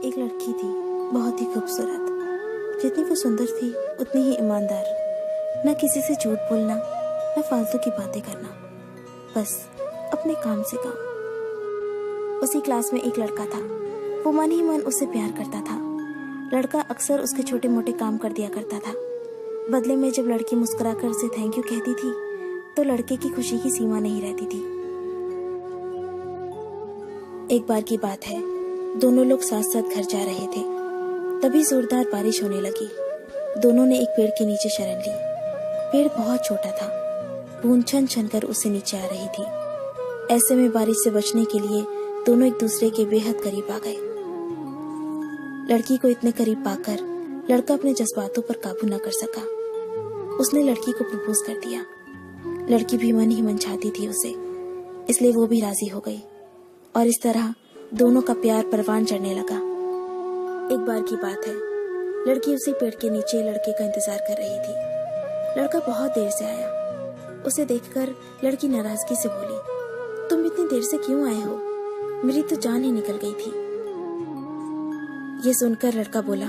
एक लड़की थी, बहुत ही खूबसूरत। जितनी वो सुंदर थी उतनी ही ईमानदार। ना किसी से झूठ बोलना, ना फालतू की बातें करना, बस अपने काम से काम। उसी क्लास में एक लड़का था। वो मन ही मन उससे प्यार करता था। लड़का अक्सर उसके छोटे मोटे काम कर दिया करता था। बदले में जब लड़की मुस्कुराकर उसे थैंक यू कहती थी तो लड़के की खुशी की सीमा नहीं रहती थी। एक बार की बात है, दोनों लोग साथ साथ घर जा रहे थे। तभी जोरदार बारिश होने लगी। दोनों ने एक पेड़ के नीचे शरण ली। पेड़ बहुत छोटा था, बूंद छन छन कर उससे नीचे आ रही थी। ऐसे में बारिश से बचने के लिए दोनों एक दूसरे के बेहद करीब आ गए। लड़की को इतने करीब पाकर लड़का अपने जज्बातों पर काबू न कर सका। उसने लड़की को प्रपोज कर दिया। लड़की भी मन ही मन चाहती थी उसे, इसलिए वो भी राजी हो गई और इस तरह दोनों का प्यार परवान चढ़ने लगा। एक बार की बात है, लड़की उसी पेड़ के नीचे लड़के का इंतजार कर रही थी। लड़का बहुत देर से आया। उसे देखकर लड़की नाराजगी से बोली, तुम इतनी देर से क्यों आए हो? मेरी तो जान ही निकल गई थी। ये सुनकर लड़का बोला,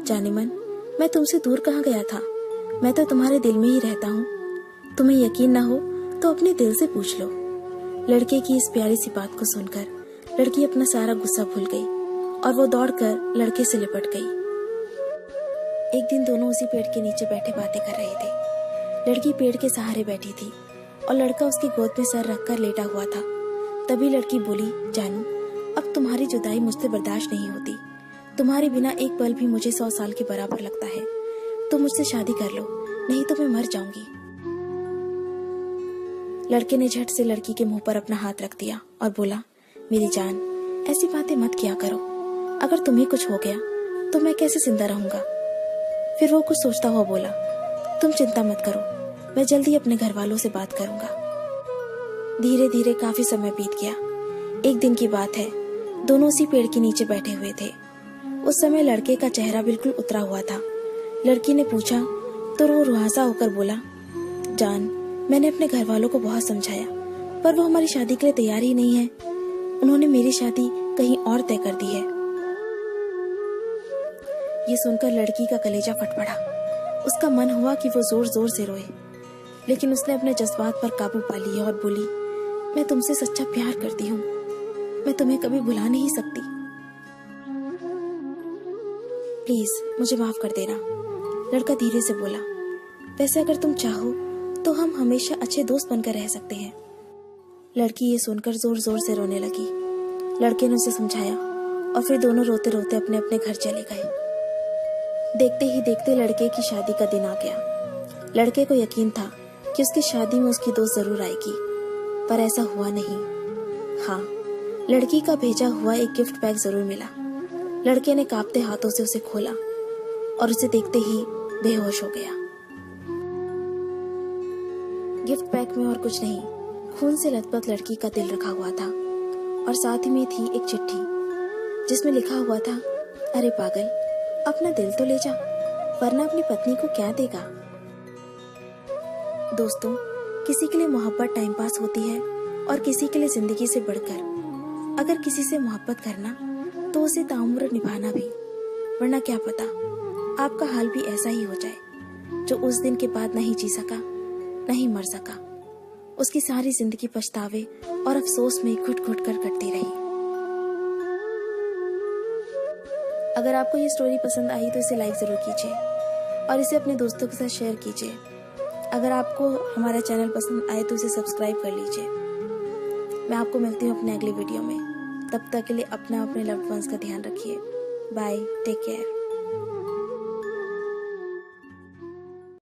जाने मन, मैं तुमसे दूर कहाँ गया था? मैं तो तुम्हारे दिल में ही रहता हूँ। तुम्हें यकीन ना हो तो अपने दिल से पूछ लो। लड़के की इस प्यारी सी बात को सुनकर लड़की अपना सारा गुस्सा भूल गई और वो दौड़कर लड़के से लिपट गई। एक दिन दोनों उसी पेड़ के नीचे बैठे बातें कर रहे थे। लड़की पेड़ के सहारे बैठी थी और लड़का उसकी गोद में सर रखकर लेटा हुआ था। तभी लड़की बोली, जानू, अब तुम्हारी जुदाई मुझसे बर्दाश्त नहीं होती। तुम्हारे बिना एक पल भी मुझे 100 साल के बराबर लगता है। तुम मुझसे शादी कर लो, नहीं तो मैं मर जाऊंगी। लड़के ने झट से लड़की के मुंह पर अपना हाथ रख दिया और बोला, मेरी जान, ऐसी बातें मत किया करो। अगर तुम्हें कुछ हो गया तो मैं कैसे जिंदा रहूंगा? फिर वो कुछ सोचता हुआ बोला, तुम चिंता मत करो, मैं जल्दी अपने घर वालों से बात करूंगा। धीरे धीरे काफी समय बीत गया। एक दिन की बात है, दोनों उसी पेड़ के नीचे बैठे हुए थे। उस समय लड़के का चेहरा बिल्कुल उतरा हुआ था। लड़की ने पूछा तो वो रुहासा होकर बोला, जान, मैंने अपने घर वालों को बहुत समझाया, पर वो हमारी शादी के लिए तैयार ही नहीं है। उन्होंने मेरी शादी कहीं और तय कर दी है। ये सुनकर लड़की का कलेजा फट पड़ा। उसका मन हुआ कि वो जोर जोर से रोए, लेकिन उसने अपने जज्बात पर काबू पा लिया और बोली, मैं तुमसे सच्चा प्यार करती हूँ। मैं तुम्हें कभी भुला नहीं सकती। प्लीज मुझे माफ कर देना। लड़का धीरे से बोला, वैसे अगर तुम चाहो तो हम हमेशा अच्छे दोस्त बनकर रह सकते हैं। लड़की ये सुनकर जोर जोर से रोने लगी। लड़के ने उसे समझाया और फिर दोनों रोते रोते अपने अपने घर चले गए। देखते ही देखते लड़के की शादी का दिन आ गया। लड़के को यकीन था कि उसकी शादी में उसकी दोस्त जरूर आएगी, पर ऐसा हुआ नहीं। हाँ, लड़की का भेजा हुआ एक गिफ्ट पैक जरूर मिला। लड़के ने कांपते हाथों से उसे खोला और उसे देखते ही बेहोश हो गया। गिफ्ट पैक में और कुछ नहीं, खून से लथपथ लड़की का दिल रखा हुआ था और साथ ही में थी एक चिट्ठी जिसमें लिखा हुआ था, अरे पागल, अपना दिल तो ले जा, वरना अपनी पत्नी को क्या देगा। दोस्तों, किसी के लिए मोहब्बत टाइम पास होती है और किसी के लिए जिंदगी से बढ़कर। अगर किसी से मोहब्बत करना तो उसे ताउम्र निभाना भी, वरना क्या पता आपका हाल भी ऐसा ही हो जाए जो उस दिन के बाद नहीं जी सका, नहीं मर सका। उसकी सारी जिंदगी पछतावे और अफसोस में घुट घुट कर कटती रही। अगर आपको ये स्टोरी पसंद आई तो इसे लाइक जरूर कीजिए और इसे अपने दोस्तों के साथ शेयर कीजिए। अगर आपको हमारा चैनल पसंद आए तो इसे सब्सक्राइब कर लीजिए। मैं आपको मिलती हूँ अपने अगले वीडियो में। तब तक के लिए अपना अपने लव्ड वंस का ध्यान रखिए। Bye, take care.